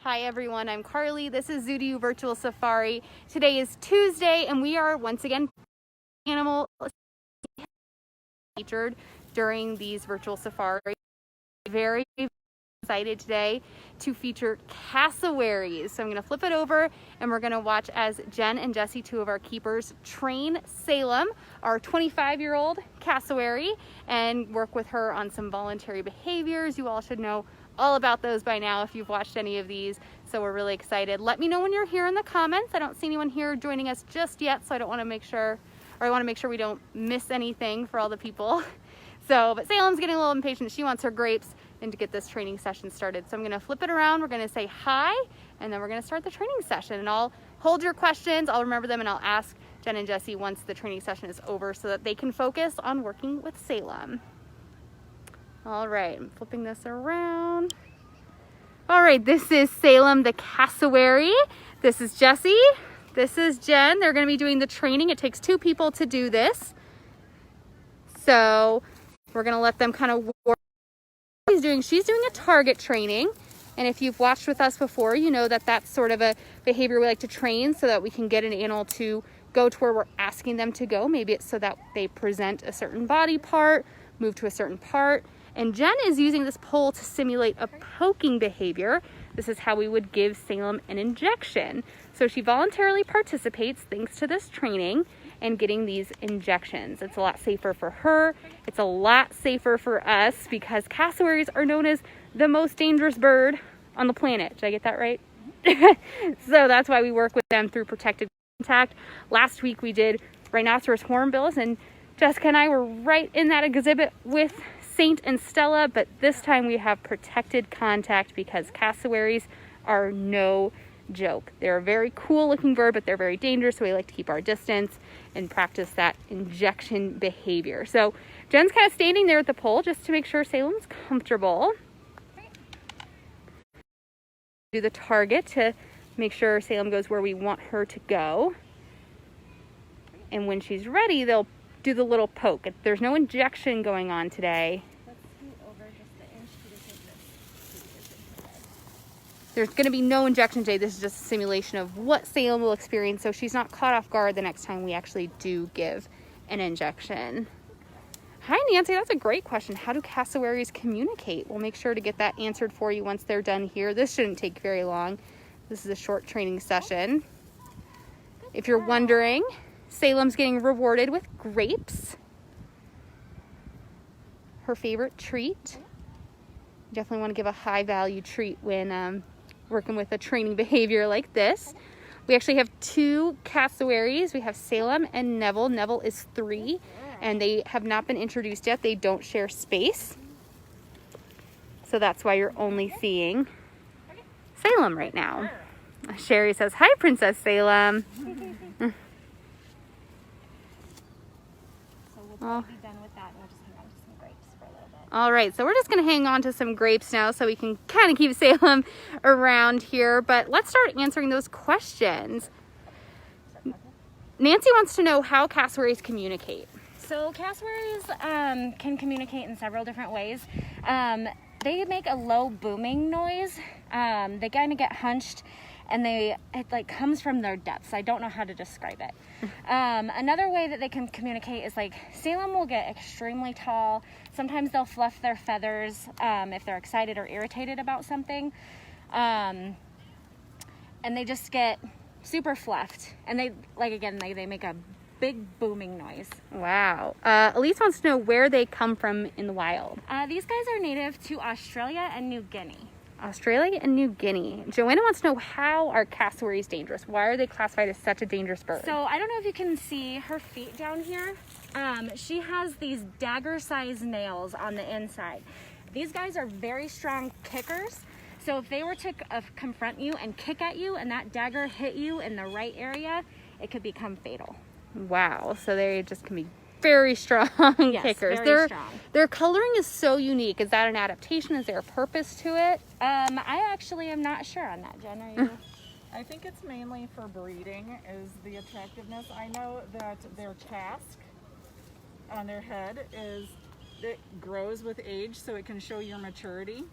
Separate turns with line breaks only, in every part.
Hi everyone, I'm Carly. This is Zoo to You Virtual Safari. Today is Tuesday and we are once again animal featured during these virtual safaris. Very excited today to feature cassowaries. So I'm going to flip it over and we're going to watch as Jen and Jesse, two of our keepers, train Salem, our 25-year-old cassowary, and work with her on some voluntary behaviors. You all should know all about those by now if you've watched any of these. So we're really excited. Let me know when you're here in the comments. I don't see anyone here joining us just yet, so I want to make sure we don't miss anything for all the people. But Salem's getting a little impatient. She wants her grapes and to get this training session started. So I'm gonna flip it around. We're gonna say hi, and then we're gonna start the training session. And I'll hold your questions, I'll remember them, and I'll ask Jen and Jesse once the training session is over so that they can focus on working with Salem. All right, I'm flipping this around. All right, this is Salem the cassowary. This is Jesse. This is Jen. They're gonna be doing the training. It takes two people to do this. So we're gonna let them kind of work. She's doing a target training. And if you've watched with us before, you know that that's sort of a behavior we like to train so that we can get an animal to go to where we're asking them to go. Maybe it's so that they present a certain body part, move to a certain part. And Jen is using this pole to simulate a poking behavior. This is how we would give Salem an injection. So she voluntarily participates thanks to this training and getting these injections. It's a lot safer for her. It's a lot safer for us because cassowaries are known as the most dangerous bird on the planet. Did I get that right? So that's why we work with them through protected contact. Last week we did rhinoceros hornbills, and Jessica and I were right in that exhibit with Saint and Stella, but this time we have protected contact because cassowaries are no joke. They're a very cool looking bird, but they're very dangerous, so we like to keep our distance and practice that injection behavior. So Jen's kind of standing there at the pole just to make sure Salem's comfortable. Do the target to make sure Salem goes where we want her to go. And when she's ready, they'll do the little poke. There's no injection going on today. There's going to be no injection today. This is just a simulation of what Salem will experience, so she's not caught off guard the next time we actually do give an injection. Hi, Nancy. That's a great question. How do cassowaries communicate? We'll make sure to get that answered for you once they're done here. This shouldn't take very long. This is a short training session. If you're wondering, Salem's getting rewarded with grapes. Her favorite treat. Definitely want to give a high value treat when working with a training behavior like this. We actually have two cassowaries. We have Salem and Neville. Neville is 3 and they have not been introduced yet. They don't share space. So that's why you're only seeing Salem right now. Sherry says, hi, Princess Salem.
So we'll probably be done with that and we'll just hang on to some grapes for a little bit.
All right, so we're just gonna hang on to some grapes now so we can kind of keep Salem around here, but let's start answering those questions. Nancy wants to know how cassowaries communicate.
So cassowaries can communicate in several different ways. They make a low booming noise. They kind of get hunched and it like comes from their depths. I don't know how to describe it. Another way that they can communicate is like Salem will get extremely tall. Sometimes they'll fluff their feathers if they're excited or irritated about something. And they just get super fluffed. And they make a big booming noise.
Wow. Elise wants to know where they come from in the wild.
These guys are native to Australia and New Guinea.
Australia and New Guinea. Joanna wants to know, how are cassowaries dangerous? Why are they classified as such a dangerous bird?
So I don't know if you can see her feet down here. She has these dagger-sized nails on the inside. These guys are very strong kickers. So if they were to confront you and kick at you and that dagger hit you in the right area, it could become fatal.
Wow. So they just can be very strong kickers.
Very strong.
Their coloring is so unique. Is that an adaptation? Is there a purpose to it?
I actually am not sure on that, Jen. Are you?
I think it's mainly for breeding is the attractiveness. I know that their casque on their head it grows with age, so it can show your maturity.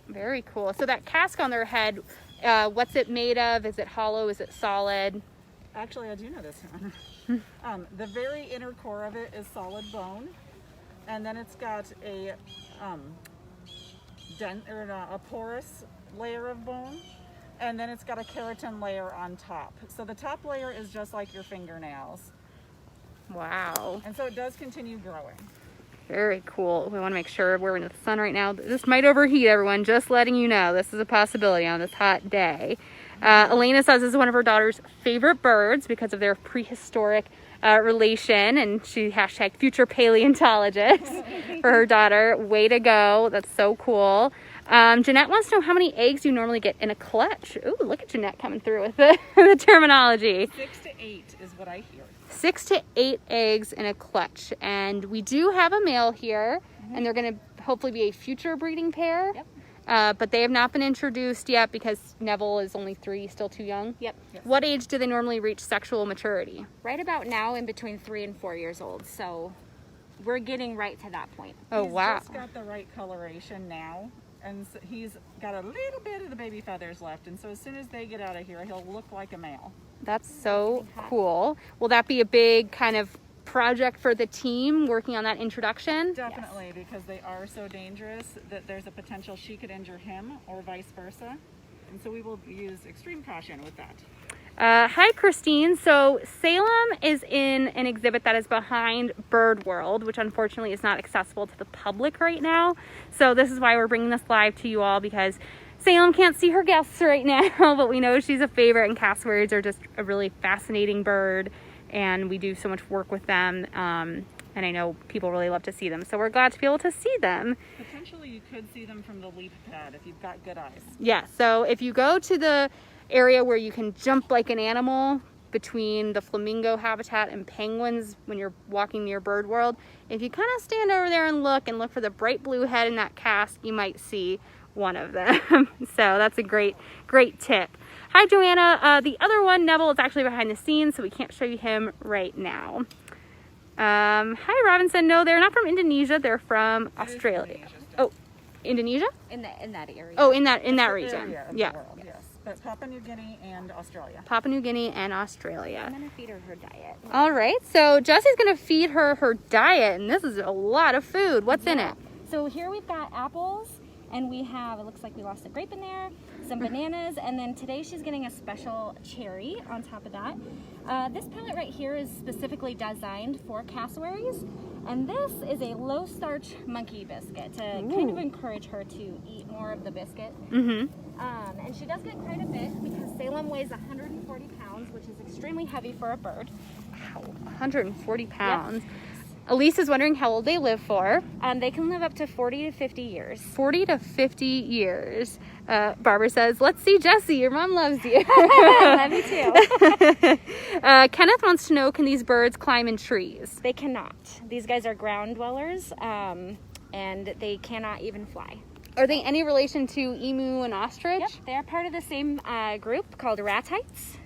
Very cool. So that casque on their head, what's it made of? Is it hollow? Is it solid?
Actually, I do know this one. The very inner core of it is solid bone, and then it's got a a porous layer of bone, and then it's got a keratin layer on top. So the top layer is just like your fingernails.
Wow.
And so it does continue growing.
Very cool. We want to make sure we're in the sun right now. This might overheat, everyone. Just letting you know. This is a possibility on this hot day. Elena says this is one of her daughter's favorite birds because of their prehistoric relation, and she hashtag future paleontologist for her daughter. Way to go. That's so cool. Jeanette wants to know how many eggs you normally get in a clutch. Ooh, look at Jeanette coming through with the terminology.
6 to 8 is what I hear.
6 to 8 eggs in a clutch, and we do have a male here, and they're going to hopefully be a future breeding pair.
Yep.
But they have not been introduced yet because Neville is only 3, still too young.
Yep.
Yes.
What age do they normally reach sexual maturity?
Right about now, in between 3 and 4 years old. So we're getting right to that point.
Oh,
He's
wow.
just got the right coloration now, and so he's got a little bit of the baby feathers left, and so as soon as they get out of here, he'll look like a male.
That's so cool. Will that be a big kind of project for the team working on that introduction?
Definitely, because they are so dangerous that there's a potential she could injure him or vice versa. And so we will use extreme caution with that.
Hi, Christine. So Salem is in an exhibit that is behind Bird World, which unfortunately is not accessible to the public right now. So this is why we're bringing this live to you all, because Salem can't see her guests right now, but we know she's a favorite, and cassowaries are just a really fascinating bird, and we do so much work with them, and I know people really love to see them, so we're glad to be able to see them.
Potentially you could see them from the leap pad if you've got good eyes.
Yeah, so if you go to the area where you can jump like an animal between the flamingo habitat and penguins when you're walking near Bird World, if you kind of stand over there and look for the bright blue head in that casque, you might see one of them. So that's a great tip. Hi, Joanna. The other one, Neville, is actually behind the scenes, so we can't show you him right now. Hi, Robinson. No, they're not from Indonesia. They're from Australia. Oh, Indonesia?
In that area.
Oh, in that
The
region.
area of
Yeah.
the world, yes. But Papua New Guinea and Australia.
Papua New Guinea and Australia.
I'm gonna feed her diet.
All right, so Jessie's gonna feed her diet, and this is a lot of food. What's in it?
So here we've got apples, and we have, it looks like we lost a grape in there, some bananas, and then today she's getting a special cherry on top of that. This pellet right here is specifically designed for cassowaries, and this is a low starch monkey biscuit to kind of encourage her to eat more of the biscuit.
Mm-hmm.
And she does get quite a bit because Salem weighs 140 pounds, which is extremely heavy for a bird.
Wow, 140 pounds. Elise is wondering how old they live for.
They can live up to 40 to 50 years.
40 to 50 years. Barbara says, let's see Jessie, your mom loves you.
Love you too.
Kenneth wants to know, can these birds climb in trees?
They cannot. These guys are ground dwellers, and they cannot even fly.
Are they any relation to emu and ostrich?
Yep, they are part of the same group called ratites,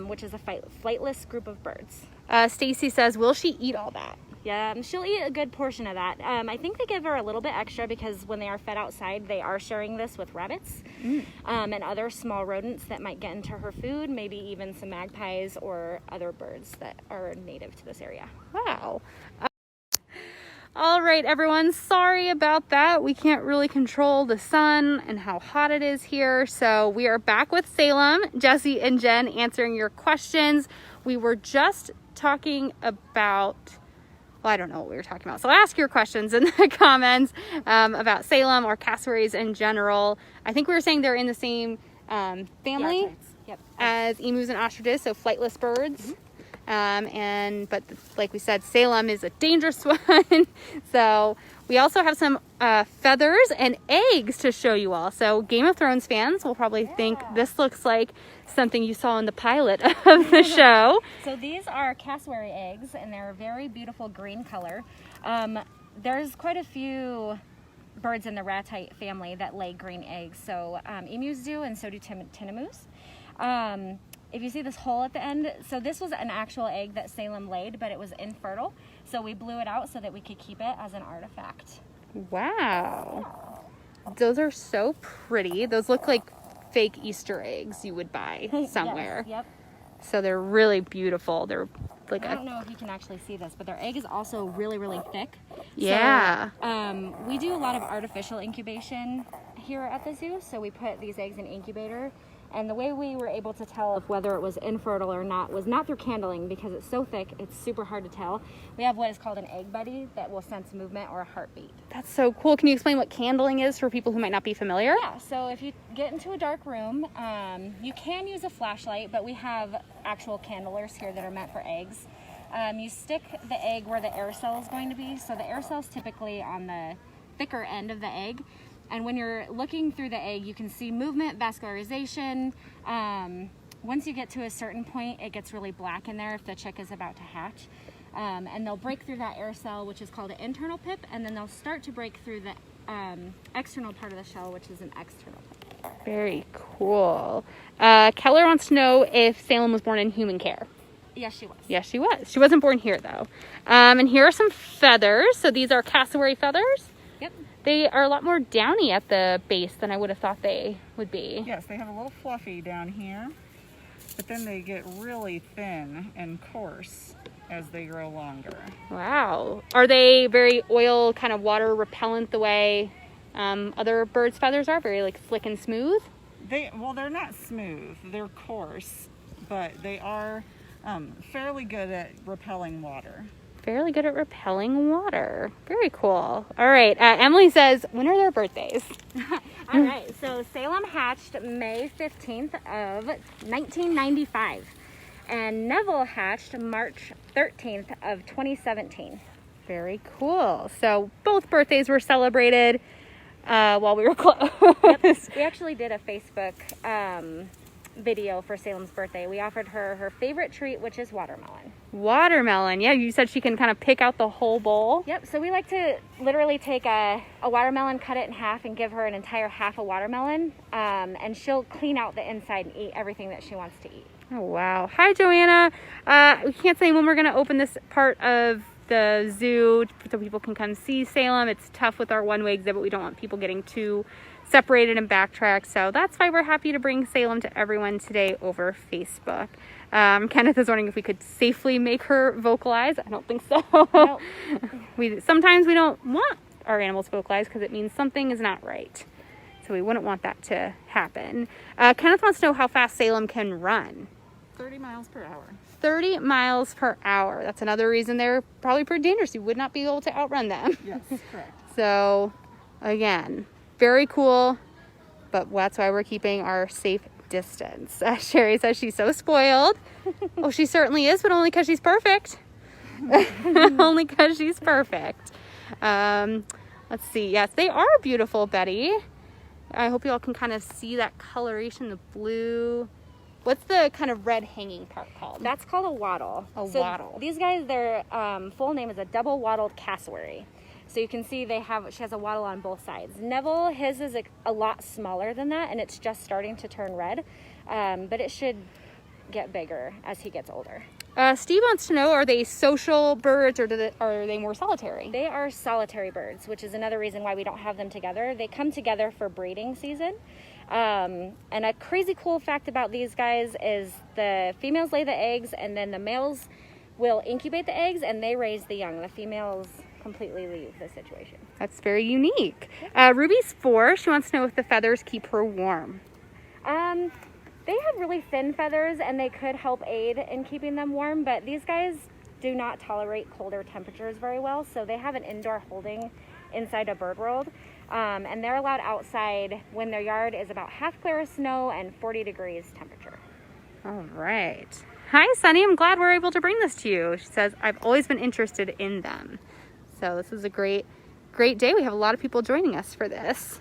which is a flightless group of birds.
Stacy says, will she eat all that?
Yeah, she'll eat a good portion of that. I think they give her a little bit extra because when they are fed outside, they are sharing this with rabbits and other small rodents that might get into her food, maybe even some magpies or other birds that are native to this area.
Wow. All right, everyone, sorry about that. We can't really control the sun and how hot it is here. So we are back with Salem, Jessie, and Jen answering your questions. We were just talking about, well, I don't know what we were talking about. So ask your questions in the comments about Salem or cassowaries in general. I think we were saying they're in the same family as emus and ostriches, so flightless birds. But like we said, Salem is a dangerous one. So we also have some feathers and eggs to show you all. So Game of Thrones fans will probably think this looks like something you saw in the pilot of the show.
So these are cassowary eggs, and they're a very beautiful green color. There's quite a few birds in the ratite family that lay green eggs. So emus do, and so do tinamous. If you see this hole at the end, so this was an actual egg that Salem laid, but it was infertile. So we blew it out so that we could keep it as an artifact.
Wow. Those are so pretty. Those look like fake Easter eggs you would buy somewhere.
Yes, yep.
So they're really beautiful. They're like
I don't know if you can actually see this, but their egg is also really, really thick.
Yeah.
So, we do a lot of artificial incubation here at the zoo. So we put these eggs in incubator. And the way we were able to tell if whether it was infertile or not was not through candling, because it's so thick, it's super hard to tell. We have what is called an egg buddy that will sense movement or a heartbeat.
That's so cool. Can you explain what candling is for people who might not be familiar?
Yeah, so if you get into a dark room, you can use a flashlight, but we have actual candlers here that are meant for eggs. You stick the egg where the air cell is going to be. So the air cell is typically on the thicker end of the egg. And when you're looking through the egg, you can see movement, vascularization. Once you get to a certain point, it gets really black in there if the chick is about to hatch. And they'll break through that air cell, which is called an internal pip, and then they'll start to break through the external part of the shell, which is an external pip.
Very cool. Keller wants to know if Salem was born in human care.
Yes, she was.
Yes, she was. She wasn't born here, though. And here are some feathers. So these are cassowary feathers.
Yep.
They are a lot more downy at the base than I would have thought they would be.
Yes, they have a little fluffy down here, but then they get really thin and coarse as they grow longer.
Wow. Are they very oil, kind of water repellent the way other birds' feathers are? Very like slick and smooth?
They're not smooth. They're coarse, but they are fairly good at repelling water.
Fairly good at repelling water. Very cool. All right. Emily says, when are their birthdays?
All right. So Salem hatched May 15th of 1995. And Neville hatched March 13th of 2017.
Very cool. So both birthdays were celebrated while we were closed.
Yep. We actually did a Facebook video for Salem's birthday. We offered her her favorite treat, which is watermelon.
Watermelon. Yeah, you said she can kind of pick out the whole bowl.
Yep. So we like to literally take a watermelon, cut it in half, and give her an entire half a watermelon. And she'll clean out the inside and eat everything that she wants to eat.
Oh, wow. Hi, Joanna. We can't say when we're going to open this part of the zoo so people can come see Salem. It's tough with our one-way exhibit. We don't want people getting too separated and backtracked. So that's why we're happy to bring Salem to everyone today over Facebook. Kenneth is wondering if we could safely make her vocalize. I don't think so.
Nope.
Sometimes we don't want our animals vocalized because it means something is not right. So we wouldn't want that to happen. Kenneth wants to know how fast Salem can run.
30 miles per hour.
30 miles per hour. That's another reason they're probably pretty dangerous. You would not be able to outrun them.
Yes, correct.
So, again, very cool, but that's why we're keeping our safe distance. Sherry says she's so spoiled. Well, she certainly is, but only because she's perfect. Only because she's perfect. Let's see. Yes, they are beautiful, Betty. I hope you all can kind of see that coloration, the blue. What's the kind of red hanging part called?
That's called a waddle.
A waddle.
These guys, their full name is a double waddled cassowary. So you can see she has a waddle on both sides. Neville, his is a lot smaller than that, and it's just starting to turn red. But it should get bigger as he gets older.
Steve wants to know, are they social birds or are they more solitary?
They are solitary birds, which is another reason why we don't have them together. They come together for breeding season. And a crazy cool fact about these guys is the females lay the eggs, and then the males will incubate the eggs and they raise the young. The females completely leave the situation.
That's very unique. Ruby's 4. She wants to know if the feathers keep her warm.
They have really thin feathers and they could help aid in keeping them warm, but these guys do not tolerate colder temperatures very well, so they have an indoor holding inside a bird world. And they're allowed outside when their yard is about half clear of snow and 40 degrees temperature.
All right. Hi, Sunny. I'm glad we're able to bring this to you. She says, I've always been interested in them. So this is a great day. We have a lot of people joining us for this.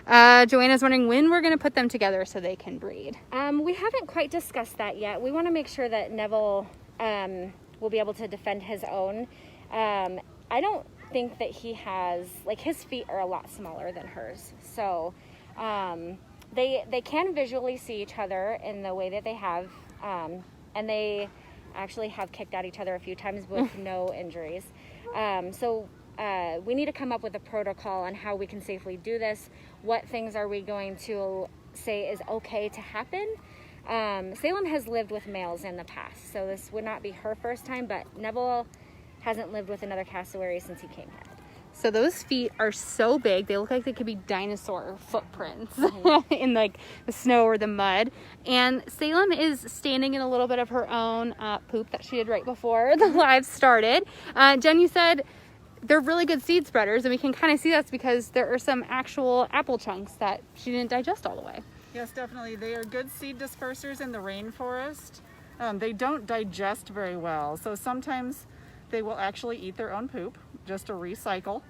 Joanna's wondering when we're going to put them together so they can breed.
We haven't quite discussed that yet. We want to make sure that Neville will be able to defend his own. I don't think that he has, like, his feet are a lot smaller than hers. So they can visually see each other in the way that they have. And they actually have kicked at each other a few times with no injuries. So we need to come up with a protocol on how we can safely do this. What things are we going to say is okay to happen? Salem has lived with males in the past, so this would not be her first time, but Neville hasn't lived with another cassowary since he came here.
So those feet are so big, they look like they could be dinosaur footprints in like the snow or the mud. And Salem is standing in a little bit of her own poop that she did right before the live started. Jen, you said they're really good seed spreaders, and we can kind of see that's because there are some actual apple chunks that she didn't digest all the way.
Yes, definitely. They are good seed dispersers in the rainforest. They don't digest very well, so sometimes they will actually eat their own poop just to recycle.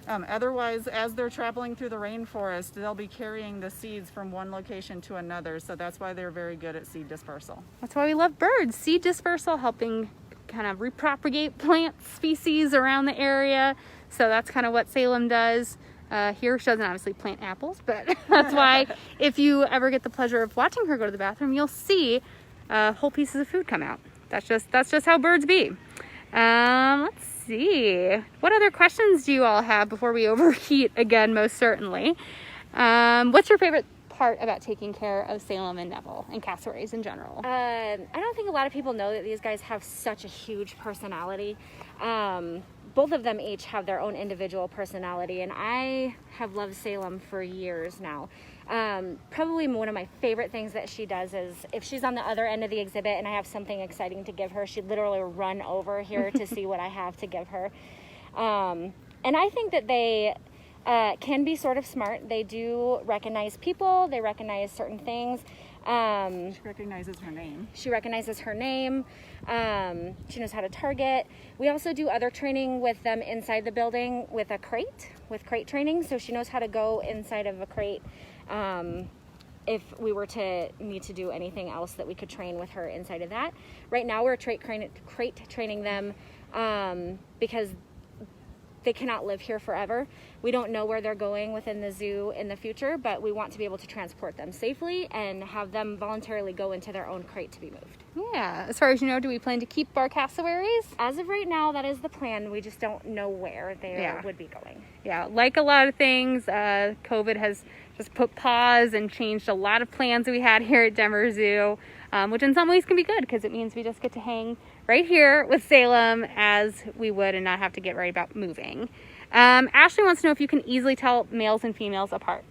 Otherwise, as they're traveling through the rainforest, they'll be carrying the seeds from one location to another, so that's why they're very good at seed dispersal.
That's why we love birds. Seed dispersal, helping kind of repropagate plant species around the area. So that's kind of what Salem does. Here she doesn't obviously plant apples, but that's why if you ever get the pleasure of watching her go to the bathroom, you'll see whole pieces of food come out. That's just how birds be. Let's see. What other questions do you all have before we overheat again, most certainly? What's your favorite part about taking care of Salem and Neville and cassowaries in general?
I don't think a lot of people know that these guys have such a huge personality. Both of them each have their own individual personality, and I have loved Salem for years now. Probably one of my favorite things that she does is if she's on the other end of the exhibit and I have something exciting to give her, she'd literally run over here to see what I have to give her. And I think that they can be sort of smart. They do recognize people. They recognize certain things.
She recognizes her name.
She recognizes her name. She knows how to target. We also do other training with them inside the building with crate training. So she knows how to go inside of a crate if we were to need to do anything else that we could train with her inside of that. Right now we're crate training them because they cannot live here forever. We don't know where they're going within the zoo in the future, but we want to be able to transport them safely and have them voluntarily go into their own crate to be moved.
Yeah. As far as you know, do we plan to keep our cassowaries?
As of right now, that is the plan. We just don't know where they would be going.
Yeah, like a lot of things, COVID has just put pause and changed a lot of plans we had here at Denver Zoo, which in some ways can be good because it means we just get to hang right here with Salem as we would and not have to get right about moving. Ashley wants to know if you can easily tell males and females apart.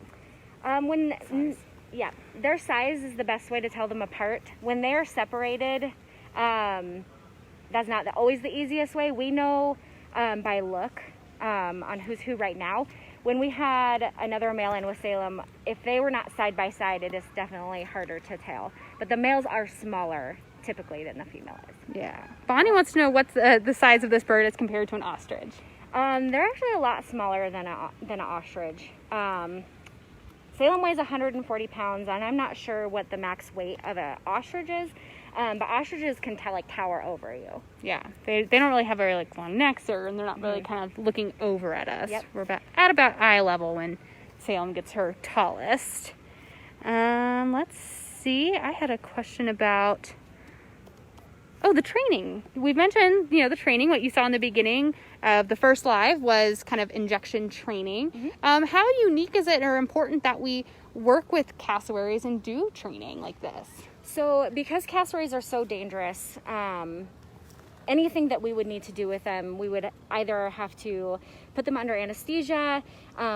Their size is the best way to tell them apart. When they are separated, that's not always the easiest way. We know by look on who's who right now. When we had another male in with Salem, if they were not side by side, it is definitely harder to tell. But the males are smaller typically than the female is.
Yeah. Bonnie wants to know what's the size of this bird as compared to an ostrich.
They're actually a lot smaller than an ostrich. Salem weighs 140 pounds, and I'm not sure what the max weight of an ostrich is, but ostriches can tower over you.
Yeah, they don't really have very long necks, and they're not really kind of looking over at us.
Yep.
We're at about eye level when Salem gets her tallest. Let's see. I had a question about the training. We've mentioned, the training. What you saw in the beginning of the first live was kind of injection training. Mm-hmm. How unique is it or important that we work with cassowaries and do training like this?
So because cassowaries are so dangerous, anything that we would need to do with them, we would either have to put them under anesthesia,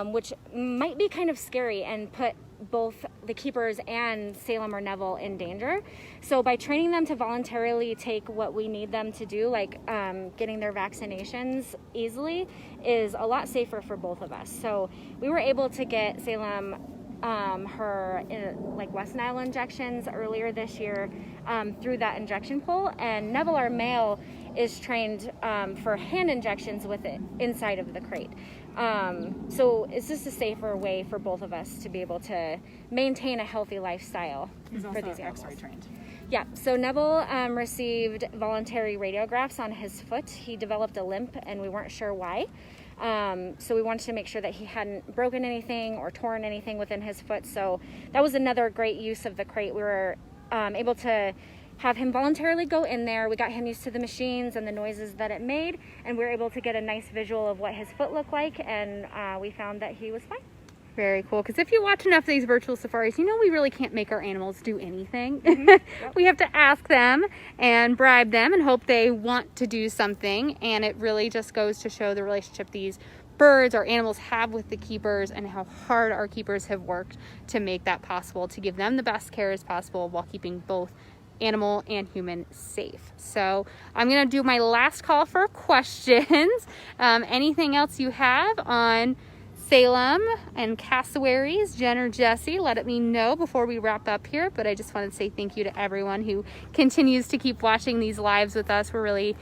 which might be kind of scary and put both the keepers and Salem or Neville in danger. So by training them to voluntarily take what we need them to do, like getting their vaccinations easily, is a lot safer for both of us. So we were able to get Salem her West Nile injections earlier this year through that injection pole, and Neville, our male, is trained for hand injections with it inside of the crate. So it's just a safer way for both of us to be able to maintain a healthy lifestyle for these animals.
X-ray trained.
Yeah, so Neville received voluntary radiographs on his foot. He developed a limp and we weren't sure why. So we wanted to make sure that he hadn't broken anything or torn anything within his foot. So that was another great use of the crate. We were able to have him voluntarily go in there. We got him used to the machines and the noises that it made, and we were able to get a nice visual of what his foot looked like, and we found that he was fine.
Very cool, because if you watch enough of these virtual safaris, you know we really can't make our animals do anything.
Yep.
We have to ask them and bribe them and hope they want to do something, and it really just goes to show the relationship these birds, our animals, have with the keepers, and how hard our keepers have worked to make that possible, to give them the best care as possible while keeping both animal and human safe. So I'm gonna do my last call for questions. Anything else you have on Salem and cassowaries, Jen or Jesse, let me know before we wrap up here. But I just wanted to say thank you to everyone who continues to keep watching these lives with us. We're really